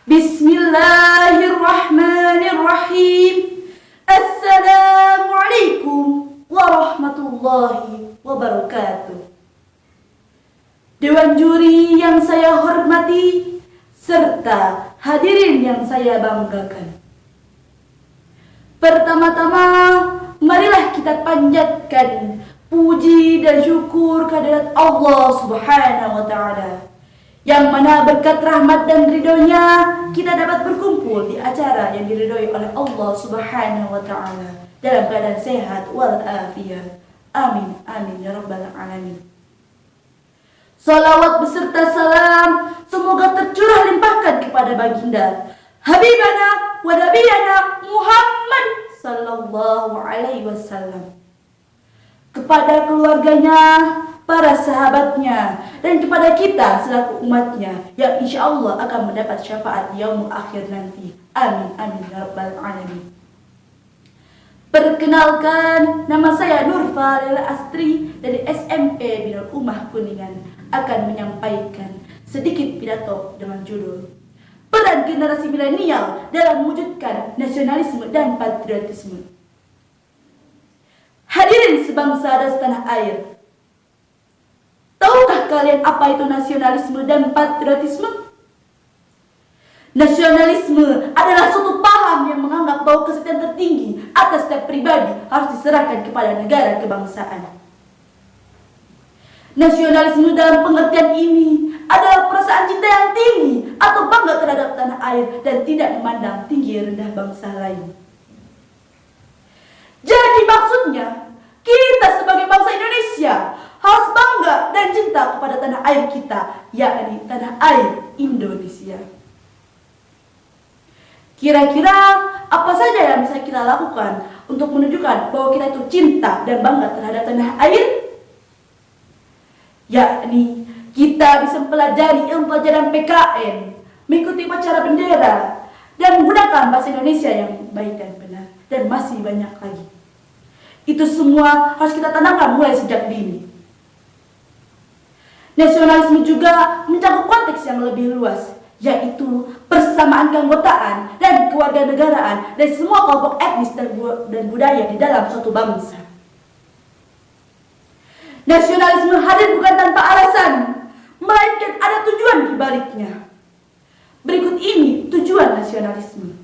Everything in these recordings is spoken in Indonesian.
Bismillahirrahmanirrahim. Assalamualaikum warahmatullahi wabarakatuh. Dewan juri yang saya hormati serta hadirin yang saya banggakan. Pertama-tama, marilah kita panjatkan puji dan syukur kehadirat Allah Subhanahu wa Ta'ala, yang mana berkat rahmat dan ridhonya kita dapat berkumpul di acara yang diridhoi oleh Allah Subhanahu wa Ta'ala dalam keadaan sehat walafiat. Amin amin ya rabbal alamin. Salawat beserta salam semoga tercurah limpahkan kepada baginda Habibana wa nabiyana Muhammad sallallahu alaihi wasallam, kepada keluarganya, para sahabatnya, dan kepada kita selaku umatnya yang insya Allah akan mendapat syafaat di yaumul akhir nanti. Amin amin ya rabbal alamin. Perkenalkan, nama saya Nurfa Lela Astri dari SMP Binul Ummah Kuningan, akan menyampaikan sedikit pidato dengan judul Peran Generasi Milenial dalam Mewujudkan Nasionalisme dan Patriotisme. Hadirin sebangsa dan setanah air, tahukah kalian apa itu nasionalisme dan patriotisme? Nasionalisme adalah suatu paham yang menganggap bahwa kesetiaan tertinggi atas setiap pribadi harus diserahkan kepada negara kebangsaan. Nasionalisme dalam pengertian ini adalah perasaan cinta yang tinggi atau bangga terhadap tanah air dan tidak memandang tinggi rendah bangsa lain. Jadi maksudnya, kita sebagai bangsa Indonesia harus bangga dan cinta kepada tanah air kita, yakni tanah air Indonesia. Kira-kira apa saja yang bisa kita lakukan untuk menunjukkan bahwa kita itu cinta dan bangga terhadap tanah air? Yakni kita bisa mempelajari ilmu pelajaran PKN, mengikuti upacara bendera, dan menggunakan bahasa Indonesia yang baik dan benar, dan masih banyak lagi. Itu semua harus kita tanamkan mulai sejak dini. Nasionalisme juga mencakup konteks yang lebih luas, yaitu persamaan keanggotaan dan kewarganegaraan dari semua kelompok etnis dan budaya di dalam suatu bangsa. Nasionalisme hadir bukan tanpa alasan, melainkan ada tujuan di baliknya. Berikut ini tujuan nasionalisme.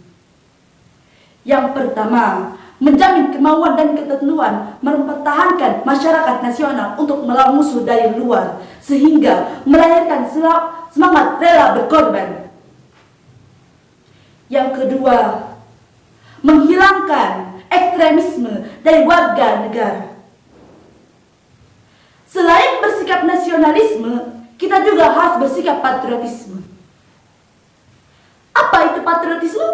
Yang pertama, menjamin kemauan dan ketentuan mempertahankan masyarakat nasional untuk melawan musuh dari luar, sehingga melahirkan semangat rela berkorban. Yang kedua, menghilangkan ekstremisme dari warga negara. Selain bersikap nasionalisme, kita juga harus bersikap patriotisme. Apa itu patriotisme?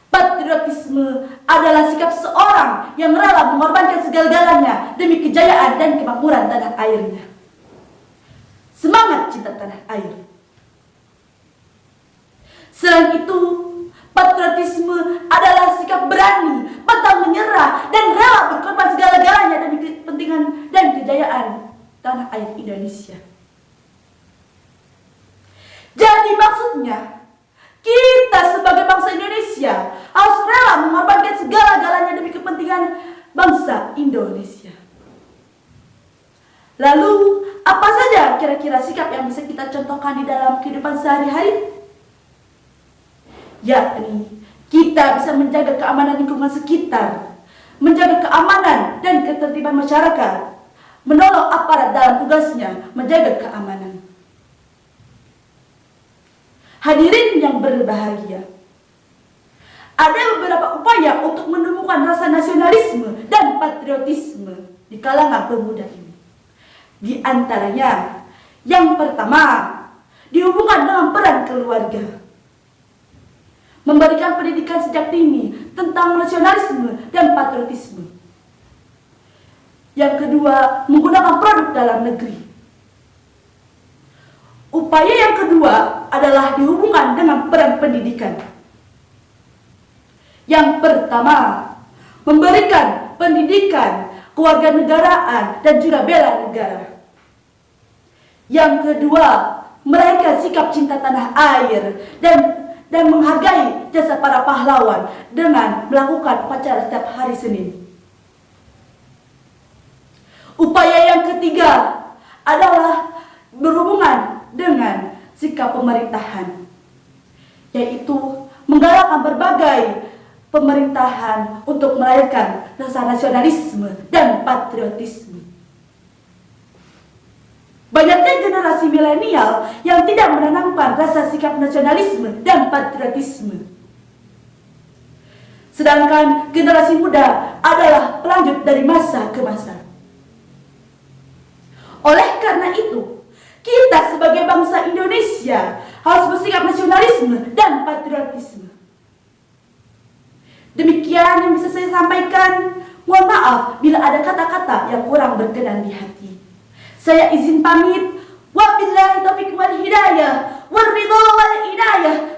Patriotisme adalah sikap seorang yang rela mengorbankan segala-galanya demi kejayaan dan kemakmuran tanah airnya. Semangat cinta tanah air. Selain itu, patriotisme adalah sikap berani, pantang menyerah, dan rela berkorban segala-galanya demi kepentingan dan kejayaan tanah air Indonesia. Jadi maksudnya, kita sebagai bangsa Indonesia harus rela mengorbankan segala-galanya demi kepentingan bangsa Indonesia. Lalu, apa saja kira-kira sikap yang bisa kita contohkan di dalam kehidupan sehari-hari? Yakni, kita bisa menjaga keamanan lingkungan sekitar, menjaga keamanan dan ketertiban masyarakat, menolong aparat dalam tugasnya menjaga keamanan. Hadirin yang berbahagia, ada beberapa upaya untuk menumbuhkan rasa nasionalisme dan patriotisme di kalangan pemuda ini. Di antaranya, yang pertama, dihubungkan dengan peran keluarga. Memberikan pendidikan sejak dini tentang nasionalisme dan patriotisme. Yang kedua, menggunakan produk dalam negeri. Upaya yang kedua adalah dihubungkan dengan peran pendidikan. Yang pertama, memberikan pendidikan kewarganegaraan dan juga bela negara. Yang kedua, melainkan sikap cinta tanah air dan menghargai jasa para pahlawan dengan melakukan upacara setiap hari Senin. Upaya yang ketiga adalah berhubungan dengan sikap pemerintahan, yaitu menggalakkan berbagai pemerintahan untuk melahirkan rasa nasionalisme dan patriotisme. Banyaknya generasi milenial yang tidak menanamkan rasa sikap nasionalisme dan patriotisme. Sedangkan generasi muda adalah pelanjut dari masa ke masa. Oleh karena itu, kita sebagai bangsa Indonesia harus bersikap nasionalisme dan patriotisme. Demikian yang bisa saya sampaikan. Mohon maaf bila ada kata-kata yang kurang berkenan di hati. Saya izin pamit. Wabillahi taufiq wal hidayah, wal ridha wal inayah.